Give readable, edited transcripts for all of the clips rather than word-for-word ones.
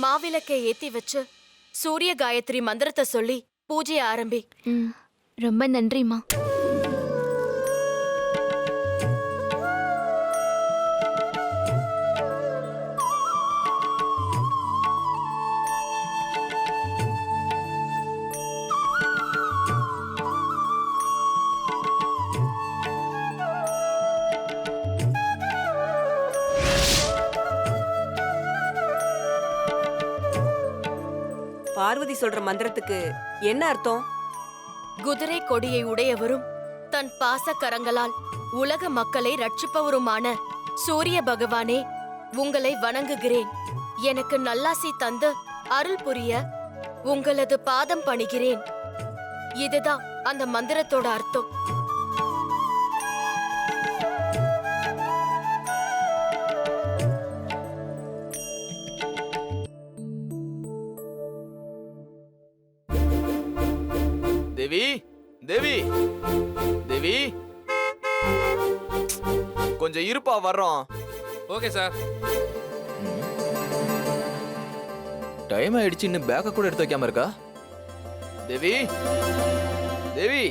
மாவிளக்கை ஏத்தி வச்சு சூரிய காயத்ரி மந்திரத்தை சொல்லி பூஜையை ஆரம்பி. ரொம்ப நன்றிம்மா. பார்வதி சொல்ற மந்திரத்துக்கு என்ன அர்த்தம்? குதிரை கொடியை உடையவரும் தன் பாச கரங்களால் உலக மக்களை ரட்சிப்பவருமான சூரிய பகவானே, உங்களை வணங்குகிறேன். எனக்கு நல்லாசி தந்து அருள் புரிய உங்களது பாதம் பணிகிறேன். இதுதான் அந்த மந்திரத்தோட அர்த்தம். தேவி, தேவி, தேவி, கொஞ்சம் இருப்பா, வர்றோம். Okay sir. டைம் ஆயிடுச்சு, இன்னும் பேக்க கூட எடுத்து வைக்காம இருக்கா? தேவி, தேவி.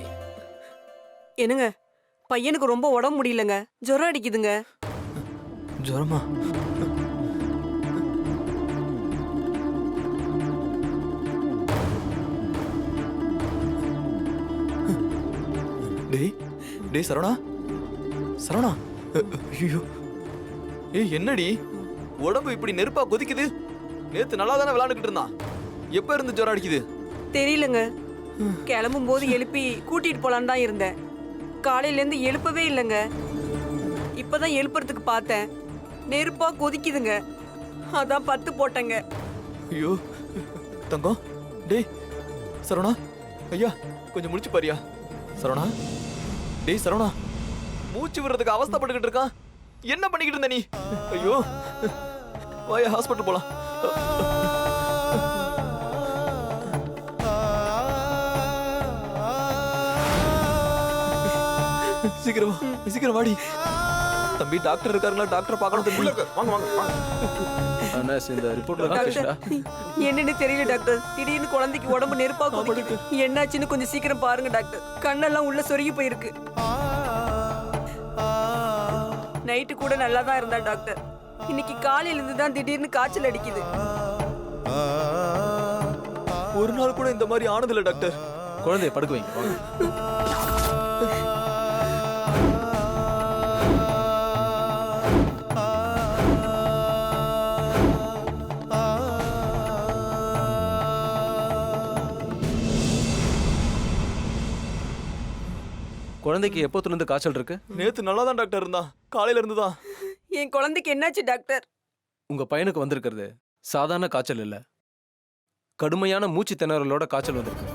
என்னங்க, பையனுக்கு ரொம்ப உடம்பு முடியலங்க, ஜுரம் அடிக்குதுங்க. ஜுரமா? டேய், டேய் சரவணா, சரவணா. ஐயோ, ஏய் என்னடி உடம்பு இப்படி நெருப்பா கொதிக்குது? நேத்து நல்லா தானே விளையாண்டுக்கிட்டு இருந்தான், எப்ப இருந்து ஜுரம் அடிக்குது? தெரியலங்க, கிளம்பும் போது எழுப்பி கூட்டிட்டு போலான்னு தான் இருந்தேன். காலையில இருந்து எழுப்பவே இல்லைங்க. இப்பதான் எழுப்புறதுக்கு பார்த்தேன், நெருப்பா கொதிக்குதுங்க. அதான் 10 போட்டேங்க. ஐயோ தங்கம், டேய் சரவணா, ஐயா கொஞ்சம் முடிச்சு பாரியா. சரவணா, டேய் சரவணா, மூச்சு விடுறதுக்கு அவஸ்தைப்பட்டுக்கிட்டு இருக்கான், என்ன பண்ணிக்கிட்டு இருந்த நீ? ஐயோ, வாயா ஹாஸ்பிட்டல் போலாம். சீக்கிரம் சீக்கிரம் வாடி. தம்பி டாக்டர் இருக்காருங்களா? டாக்டர் பார்க்கணும். வாங்க வாங்க வாங்க. இந்த ரிப்போர்ட்ல என்னன்னு தெரியல டாக்டர், திடீர்னு குழந்தைக்கு உடம்பு நெருப்பா கொதிக்குது. என்னாச்சுன்னு கொஞ்சம் சீக்கிரம் பாருங்க டாக்டர். கண்ணெல்லாம் உள்ள சொருகி போயிருக்கு. நைட்டு கூட நல்லா தான் இருந்தா டாக்டர், இன்னைக்கு காலையில இருந்து தான் திடீர்னு காய்ச்சல் அடிக்குது. ஒரு நாள் கூட இந்த மாதிரி ஆனதில்ல டாக்டர். குழந்தைய படுக்க வைங்க. குழந்தைக்கு எப்போத்துல இருந்து காய்ச்சல் இருக்கு? நேத்து நல்லா தான் டாக்டர் இருந்தான், காலையில இருந்து தான். என் குழந்தைக்கு என்னாச்சு டாக்டர்? உங்க பையனுக்கு வந்திருக்கிறது சாதாரண காய்ச்சல் இல்ல, கடுமையான மூச்சு திணறலோட காய்ச்சல் வந்திருக்கு.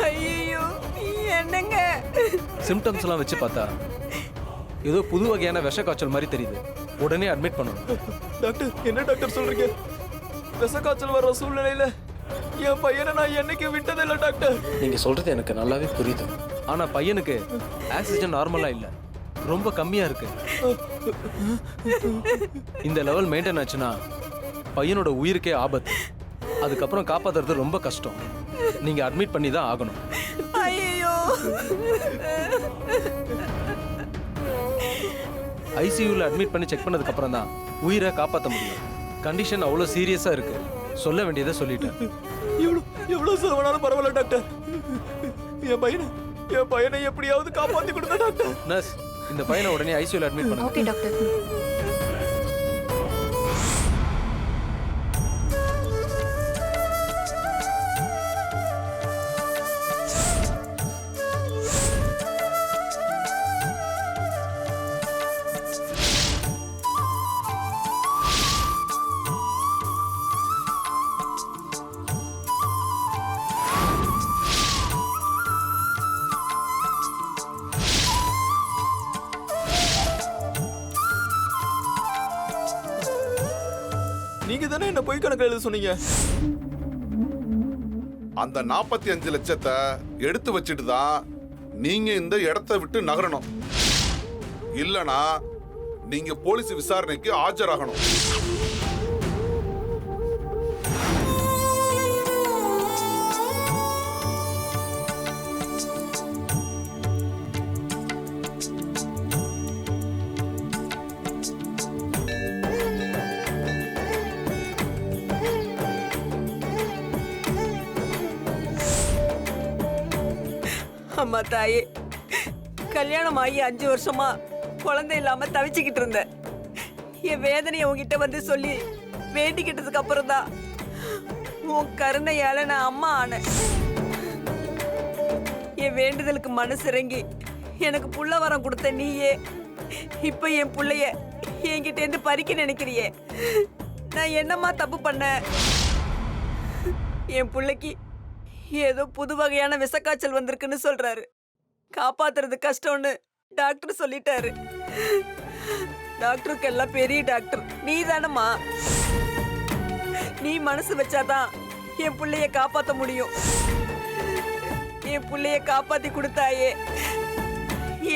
ஐயோ என்னங்க? சிம்டம்ஸ் எல்லாம் வச்சு பார்த்தா ஏதோ புது வகையான விஷ காய்ச்சல் மாதிரி தெரியுது. உடனே அட்மிட் பண்ணணும். டாக்டர் என்ன டாக்டர் சொல்றீங்க? விஷ காய்ச்சல் வர சூழ்நிலையில என் பையனை நான் என்னைக்கு விட்டதில்லை டாக்டர். நீங்க சொல்றது எனக்கு நல்லாவே புரியுது. ஆனா பையனுக்கு ஆக்சிஜன் நார்மலா இல்ல, ரொம்ப கம்மியா இருக்கு. இந்த லெவல் மெயின்டைன் ஆச்சுன்னா பையனோட உயிருக்கே ஆபத்து. அதுக்கப்புறம் காப்பாத்துறது ரொம்ப கஷ்டம். நீங்க அட்மிட் பண்ணி தான் ஆகணும். ஐயோ, ஐசியூல அட்மிட் பண்ணி செக் பண்ணதுக்கு அப்புறம் தான் உயிரை காப்பாற்ற முடியும். கண்டிஷன் அவ்வளவு சீரியஸா இருக்கு. சொல்ல வேண்டியதை சொல்லிட்டேன். எவ்வளவு செலவானாலும் பரவாயில்ல டாக்டர், என் பையனை எப்படியாவது காப்பாத்தி கொடுங்க டாக்டர். நர்ஸ், இந்த பையனை உடனே ஐசியூல அட்மிட் பண்ணுங்க. Okay doctor. நீங்க தானே என்ன பொய் கணக்கு எழுத சொன்னீங்க? அந்த 45 லட்சத்தை எடுத்து வச்சுட்டு தான் நீங்க இந்த இடத்தை விட்டு நகரணும். இல்லனா நீங்க போலீஸ் விசாரணைக்கு ஆஜராகணும். அம்மா தாயே, கல்யாணம் ஆகி 5 வருஷமா குழந்தை இல்லாம தவிச்சுக்கிட்டு இருந்தேன். என் வேதனையை உங்ககிட்ட வந்து சொல்லி வேண்டிக்கிட்டதுக்கு அப்புறம் தான் உன் கருணையால நான் அம்மா ஆனேன். என் வேண்டுதலுக்கு மனசு இறங்கி எனக்கு புள்ள வரம் கொடுத்த நீயே இப்ப என் புள்ளைய என்கிட்ட இருந்து பறிக்க நினைக்கிறியே. நான் என்னம்மா தப்பு பண்ணேன்? என் புள்ளைக்கு ஏதோ புது வகையான விஷக்காய்ச்சல் வந்திருக்குன்னு சொல்றாரு. காப்பாத்துறது கஷ்டம்னு டாக்டர் சொல்லிட்டாரு. டாக்டருக்கு எல்லாம் பெரிய டாக்டர் நீ தானம்மா. நீ மனசு வச்சாதான் என் புள்ளைய காப்பாத்த முடியும். என் புள்ளைய காப்பாத்தி கொடுத்தாயே.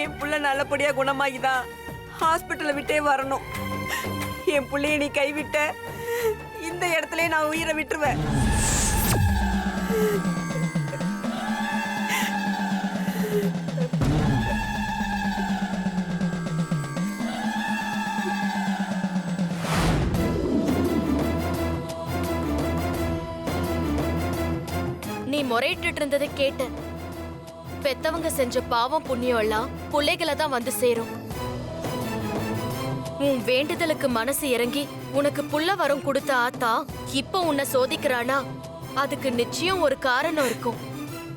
என் புள்ள நல்லபடியா குணமாகிதான் ஹாஸ்பிட்டலை விட்டே வரணும். என் புள்ளைய நீ கைவிட்ட இந்த இடத்துல நான் உயிரை விட்டுருவேன். நீ முறையிட்டு இருந்ததை கேட்டேன். பெத்தவங்க செஞ்ச பாவம் புண்ணியம் எல்லாம் பிள்ளைகளை தான் வந்து சேரும். உன் வேண்டுதலுக்கு மனசு இறங்கி உனக்கு புள்ள வரம் கொடுத்த ஆத்தா இப்போ உன்னை சோதிக்கிறானா, அதுக்கு நிச்சயம் ஒரு காரணம் இருக்கும்.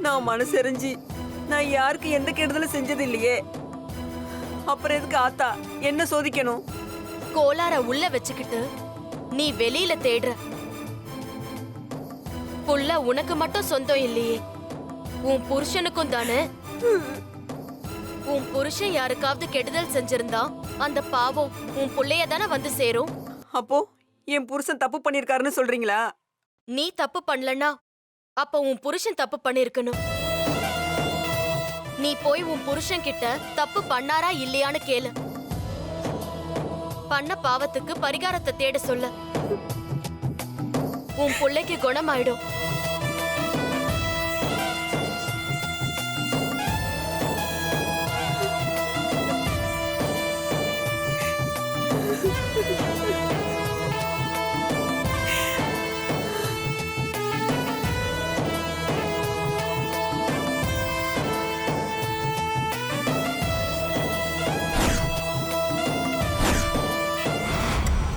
நான் மனசெறிஞ்சு நான் யாருக்கு எந்த கெடுதலும் செஞ்சது இல்லையே. அப்புறம் எதுக்கு ஆத்தா என்ன சோதிக்கணும்? கோளார உள்ள வச்சுக்கிட்டு நீ வெளியில தேடுற புள்ள உனக்கு மட்டும் சொந்தம் இல்லையே, உன் புருஷனுக்கும் தானே. உன் புருஷன் யாருக்காவது கெடுதல் செஞ்சிருந்தா அந்த பாவம் உன் புள்ளைய தானே வந்து சேரும். அப்போ என் புருஷன் தப்பு பண்ணிருக்காருன்னு சொல்றீங்களா? நீ தப்பு பண்ணலன்னா அப்ப உன் புருஷன் தப்பு பண்ணிருக்கணும். நீ போய் உன் புருஷன் கிட்ட தப்பு பண்ணாரா இல்லையான்னு கேளு. பண்ண பாவத்துக்கு பரிகாரத்தை தேட சொல்ல. உன் புள்ளைக்கு குணமாயிடும்.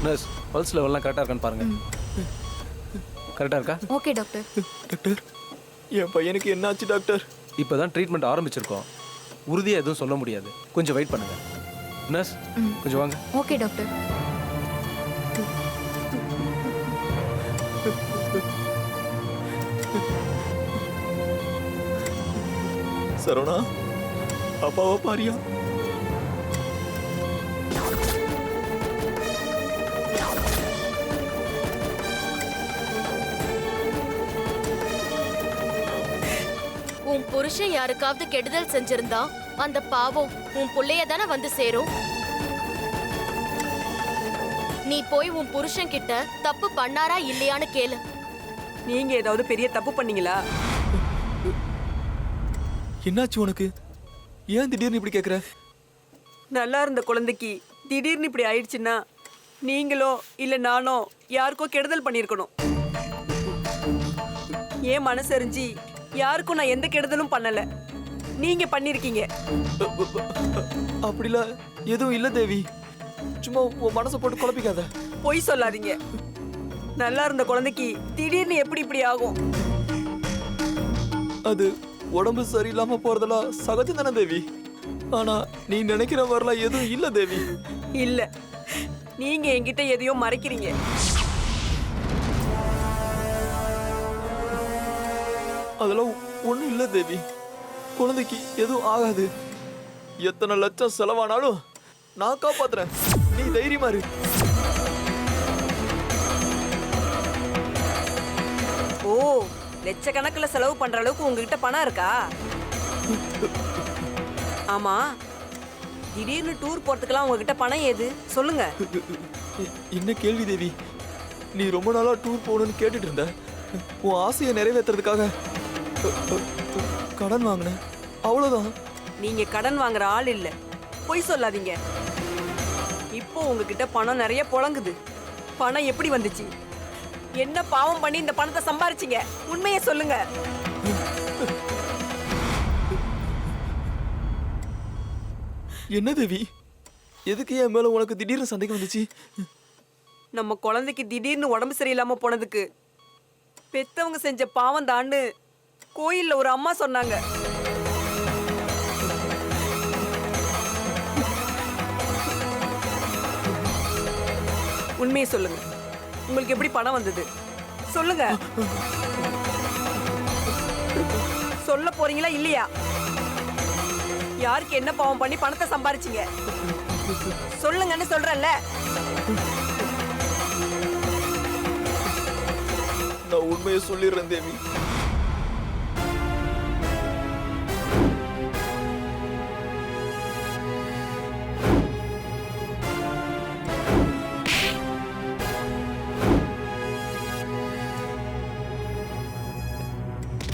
நர்ஸ், பல்ஸ் லெவல்லாம் கரெக்டாக இருக்கான்னு பாருங்க. கரெக்டாக இருக்கா? Okay doctor. டாக்டர், என் பையனுக்கு என்னாச்சு டாக்டர்? இப்போ தான் ட்ரீட்மெண்ட் ஆரம்பிச்சிருக்கோம். உறுதியாக எதுவும் சொல்ல முடியாது. கொஞ்சம் வெயிட் பண்ணுங்க. நர்ஸ், கொஞ்சம் வாங்க. Okay doctor. சரவணா, அப்பாவை பாரியா? உன் புருஷன் யாருக்காவது கெடுதல் செஞ்சிருந்தா அந்த பாவம் உன் புள்ளைய தானே வந்து சேரும். நீ போய் உன் புருஷன் கிட்ட தப்பு பண்ணாரா இல்லையான்னு கேளு. நீங்க ஏதாவது பெரிய தப்பு பண்ணீங்களா? என்னாச்சு உனக்கு? ஏன் திடீர்னு இப்படி கேக்குற? நல்லா இருந்த குழந்தைக்கு திடீர்னு இப்படி ஆயிடுச்சுன்னா நீங்களோ இல்ல நானோ யாருக்கோ கெடுதல் பண்ணிருக்கணும். ஏன் மனசறிஞ்சு யாருக்கும் நான் எந்த கெடுதலும் பண்ணல. நீங்க பண்ணிருக்கீங்க. அப்படிலாம் எதுவும் இல்ல தேவி. சும்மா உன் மனசை போட்டு குழப்பிக்காத. பொய் சொல்லாதீங்க. நல்லா இருந்த குழந்தைக்கு திடீர்னு எப்படி இப்படி ஆகும்? அது உடம்பு சரியில்லாம போறதெல்லாம் சகஜம் தானே தேவி. ஆனா நீ நினைக்கிற மாதிரிலாம் எதுவும் இல்ல தேவி. இல்ல, நீங்க என்கிட்ட எதையோ மறைக்கிறீங்க. அதெல்லாம் ஒண்ணும் இல்ல தேவி. குழந்தைக்கு எதுவும் ஆகாது. எத்தனை லட்சம் செலவானாலும் நான் காப்பாத்துறேன். நீ தைரியமா இரு. ஓ, லட்சக்கணக்கில் செலவு பண்ற அளவுக்கு உங்ககிட்ட பணம் இருக்கா? ஆமா, திடீர்னு டூர் போறதுக்கெல்லாம் உங்ககிட்ட பணம் ஏது? சொல்லுங்க. என்ன கேள்வி தேவி? நீ ரொம்ப நாளா டூர் போகணும்னு கேட்டுட்டு இருந்த. உன் ஆசையை நிறைவேற்றுறதுக்காக கடன் வாங்கினேன், அவ்வளவுதான். நீங்க கடன் வாங்குற ஆள் இல்ல. பொய் சொல்லாதீங்க. இப்போ உங்ககிட்ட பணம் நிறைய புழங்குது. பணம் எப்படி வந்துச்சு? என்ன பாவம் பண்ணி இந்த பணத்தை சம்பாரிச்சீங்க? உண்மையை சொல்லுங்க. என்ன தேவி, எதுக்கு என் மேல உனக்கு திடீர்னு சந்தேகம் வந்துச்சு? நம்ம குழந்தைக்கு திடீர்னு உடம்பு சரியில்லாம போனதுக்கு பெத்தவங்க செஞ்ச பாவம் தான்னு கோயில்ல ஒரு அம்மா சொன்னாங்க. உண்மையை சொல்லுங்க, உங்களுக்கு எப்படி பணம் வந்தது சொல்லுங்க. சொல்ல போறீங்களா இல்லையா? யாருக்கு என்ன பாவம் பண்ணி பணத்தை சம்பாரிச்சீங்க சொல்லுங்கன்னு சொல்றேன்ல. நான் உண்மையை சொல்லிடுறேன் தேவி.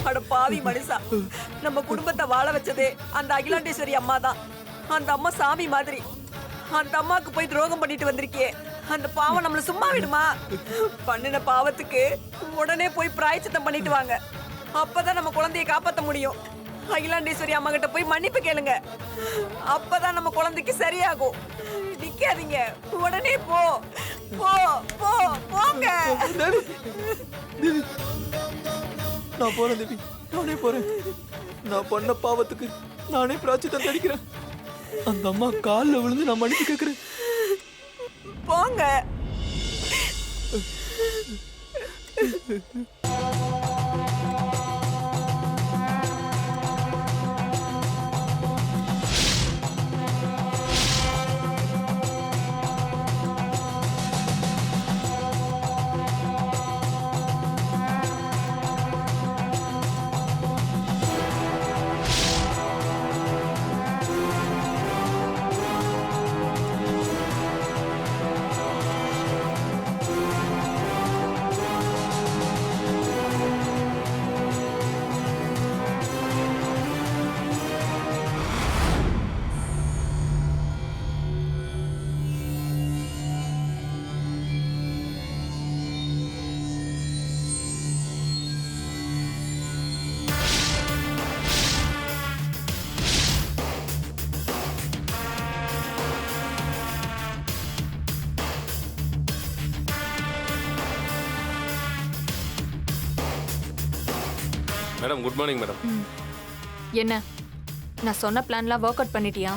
அட பாவி மனுஷா, நம்ம குடும்பத்தை வாழ வச்சதே அந்த அகிலாண்டேஸ்வரி அம்மா தான். அந்த அம்மா சாமி மாதிரி. அந்த அம்மாக்கு போய் துரோகம் பண்ணிட்டு வந்திருக்கியே, அந்த பாவம் நம்மள சும்மா விடுமா? பண்ணின பாவத்துக்கு உடனே போய் பிராயச்சித்தம் பண்ணிட்டு வாங்க. அப்பதான் நம்ம குழந்தையை காப்பாற்ற முடியும். அகிலாண்டேஸ்வரி அம்மா கிட்ட போய் மன்னிப்பு கேளுங்க. அப்பதான் நம்ம குழந்தைக்கு சரியாகும். நிக்காதீங்க, உடனே போ போ போ போங்க. தேவி, தேவி, நான் போறேன் தேவி, நானே போறேன். நான் பண்ண பாவத்துக்கு நானே பிராயச்சித்தம் தடிக்கிறேன். அந்த அம்மா காலில் விழுந்து நான் மன்னிப்பு கேட்கிறேன். போங்க. Madam good morning madam. என்ன நான் சொன்ன பிளான்லாம் ஒர்க் அவுட் பண்ணிட்டியா?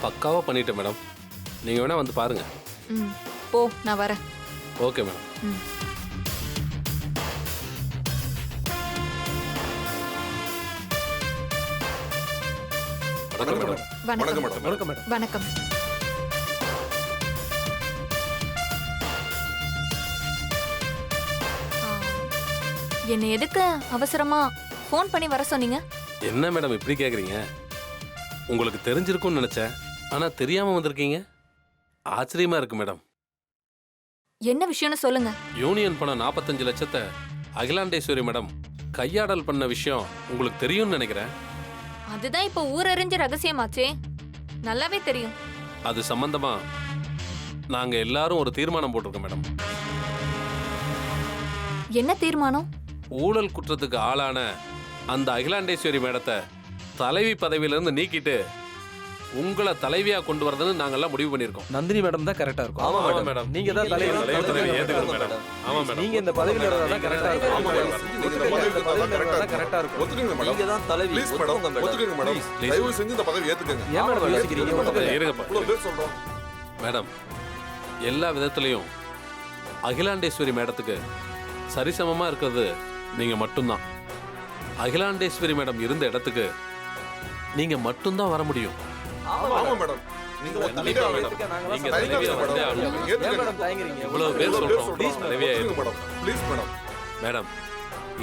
பக்காவாக பண்ணிட்டேன் மேடம். நீங்கள் வேணால் வந்து பாருங்கள். ம் போ, நான் வரேன். Okay madam. ம் வணக்கம் மேடம். வணக்கம் வணக்கம் மேடம். வணக்கம் மேடம். வணக்கம். என்னை எதுக்கு அவசரமா ஃபோன் பண்ணி வர சொன்னீங்க? என்ன மேடம் இப்படி கேட்குறீங்க? உங்களுக்கு தெரிஞ்சிருக்கும்னு நினச்சேன், ஆனால் தெரியாமல் வந்திருக்கீங்க. ஆச்சரியமாக இருக்கு மேடம். என்ன விஷயம்னு சொல்லுங்க. யூனியன் பணம் 45 லட்சத்தை அகிலாண்டேஸ்வரி மேடம் கையாடல் பண்ண விஷயம் உங்களுக்கு தெரியும்னு நினைக்கிறேன். அதுதான் இப்போ ஊரறிஞ்ச ரகசியமாச்சே, நல்லாவே தெரியும். அது சம்பந்தமா நாங்கள் எல்லாரும் ஒரு தீர்மானம் போட்டிருக்கோம் மேடம். என்ன தீர்மானம்? ஊழல் குற்றத்துக்கு ஆளான அந்த அகிலாண்டேஸ்வரி மேடத்தை தலைவி பதவியிலிருந்து நீக்கிட்டு உங்களை தலைவியா கொண்டு வரதுன்னு நாங்கெல்லாம் முடிவு பண்ணியிருக்கோம். நந்தினி மேடம் தான் கரெக்டா இருக்கும். ஆமா ஆமா மேடம். நீங்க தான் தலைவர். தலைவர் பதவி ஏத்துக்கணும் மேடம். ஆமா மேடம். நீங்க இந்த பதவியில இருந்தா தான் கரெக்டா இருக்கும். ஆமா மேடம். நீங்க இந்த பதவி இந்த பதவியில இருந்தா தான் கரெக்டா இருக்கும். ஒத்துக்குங்க மேடம். நீங்க தான் தலைவி. ப்ளீஸ் மேடம், ஒத்துக்குங்க மேடம். Please. தயவு செஞ்சு இந்த பதவி ஏத்துக்கங்க. ஏன் மேடம் யோசிக்கிறீங்க? ஒத்துக்கங்க. இருங்கப்பா. இவ்வளவு பேர் சொல்றோம். மேடம், எல்லா விதத்துலையும் அகிலாண்டேஸ்வரி மேடத்துக்கு சரிசமமா இருக்கிறது நீங்க மட்டும்தான். அகிலாண்டேஸ்வரி மேடம் இருந்த இடத்துக்கு நீங்க மட்டும்தான் வர முடியும். ஆமா மேடம். நீங்க ஒத்துக்கிட்டே கண்டிப்பா மேடம். மேடம். நீங்க தயங்க தலைவியா மேடம். வந்தே ஆகணும். ஏன் ஏத்துக்கங்க. மேடம் தயங்குறீங்க? இவ்வளவு பேர் இவ்வளவு பேர் சொல்றோம். சொல்றோம். தலைவியா ஒத்துக்குங்க ஏத்துக்கணும். மேடம். Please madam. மேடம்,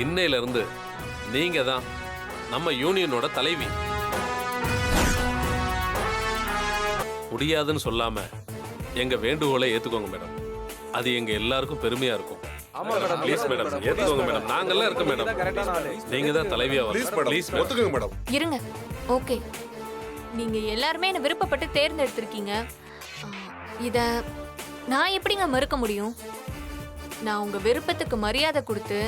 இன்னையில இருந்து நீங்க தான் நம்ம யூனியனோட தலைவி. முடியாதுன்னு சொல்லாம எங்க வேண்டுகோளை ஏத்துக்கோங்க மேடம். அது எங்க எல்லாருக்கும் பெருமையா இருக்கும். ஆமா மேடம். ப்ளீஸ் மேடம், ஏத்துக்கோங்க மேடம். நாங்கெல்லாம் இருக்கோம் மேடம். கரெக்டான ஆளு. நீங்க தான் தலைவியா ப்ளீஸ் வரணும். மேடம். Please madam. ஒத்துக்குங்க மேடம். இருங்க. ஓகே, நீங்க எல்லாருமே என்ன விருப்பப்பட்டு தேர்ந்தெடுத்திருக்கீங்க. இத நான் எப்படிங்க மறுக்க முடியும்? நான் உங்க விருப்பத்துக்கு மரியாதை கொடுத்து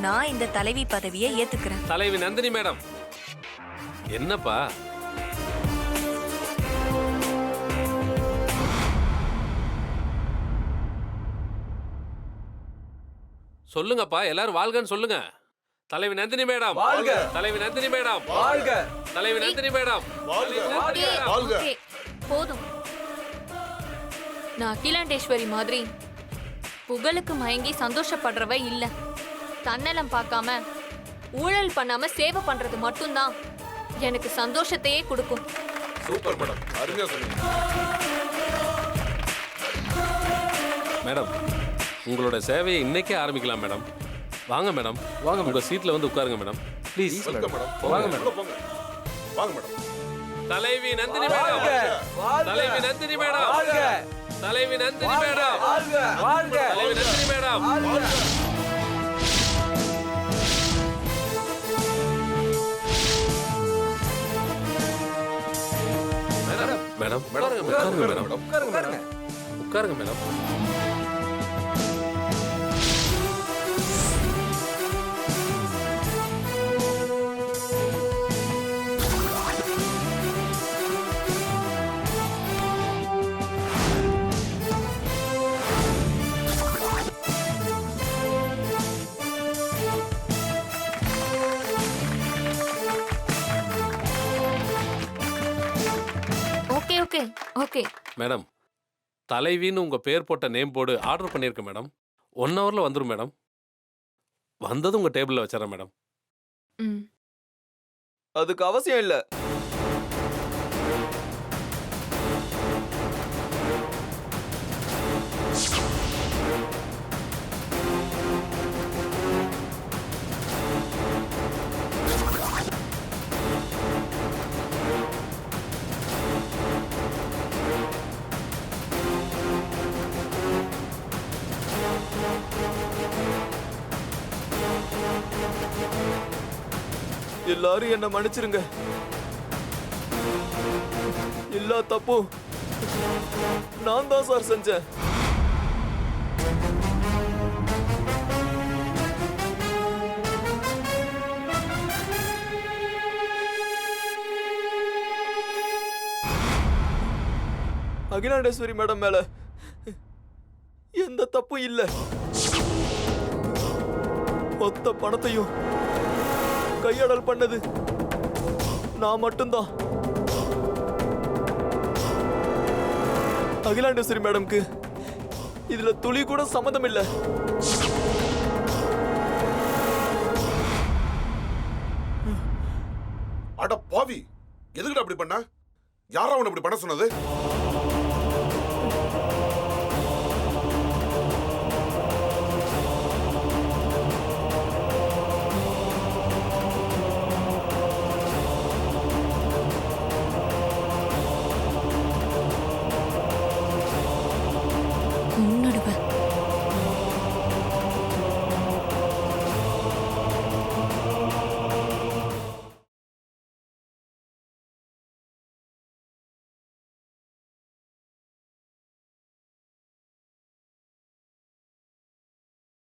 நான் இந்த தலைவி பதவியை ஏத்துக்கிறேன். தலைவி நந்தினி மேடம், என்னப்பா சொல்லுங்கப்பா, எல்லாரும் வாழ்கன்னு சொல்லுங்க. தலைவி நந்தினி மேடம் வாழ்க. தலைவி நந்தினி மேடம் வாழ்க. தலைவி நந்தினி மேடம் தலைவி நந்தினி ஓகே, மேடம். வாழ்க. ஓகே, போதும். நான் அகிலாண்டேஸ்வரி மாதிரி புகழுக்கு மயங்கி சந்தோஷப்படுறவ இல்ல. தன்னலம் பார்க்காம ஊழல் பண்ணாம சேவை பண்றது மட்டும்தான் எனக்கு சந்தோஷத்தையே கொடுக்கும். சூப்பர் மேடம், அருமையா சொன்னீங்க. மேடம், உங்களோட சேவையை இன்னைக்கே ஆரம்பிக்கலாம் மேடம். வாங்க மேடம், வாங்க உங்க சீட்ல வந்து உட்காருங்க மேடம். ப்ளீஸ். Welcome madam. வாங்க உள்ள போங்க. வாங்க மேடம். தலைவி நந்தினி மேடம் தலைவி நந்தினி மேடம் தலைவி நந்தினி மேடம் தலைவி நந்தினி மேடம். மேடம் உட்காருங்க மேடம். உட்காருங்க madam. Okay okay okay. Madam, தலைவின்னு உங்க பேர் போட்ட நேம் போர்டு ஆர்டர் பண்ணியிருக்கேன் மேடம். 1 ஹவர்ல வந்துடும் மேடம். வந்ததும் உங்க டேபிள்ல வச்சிடறேன் மேடம். ம். அதுக்கு அவசியம் இல்ல. எல்லாரும் என்ன மன்னிச்சிருங்க. எல்லா தப்பும் நான் தான் சார் செஞ்சேன். அகிலாண்டேஸ்வரி மேடம் மேல எந்த தப்பும் இல்ல. மொத்த பணத்தையும் கையாடல் பண்ணது நான் மட்டும்தான். அகிலாண்டேஸ்வரி மேடம்க்கு இதுல துளி கூட சம்மதம் இல்ல. அட பாவி, எதுக்குடா அப்படி பண்ண? யாரா உன்னை இப்படி பண்ண சொன்னது?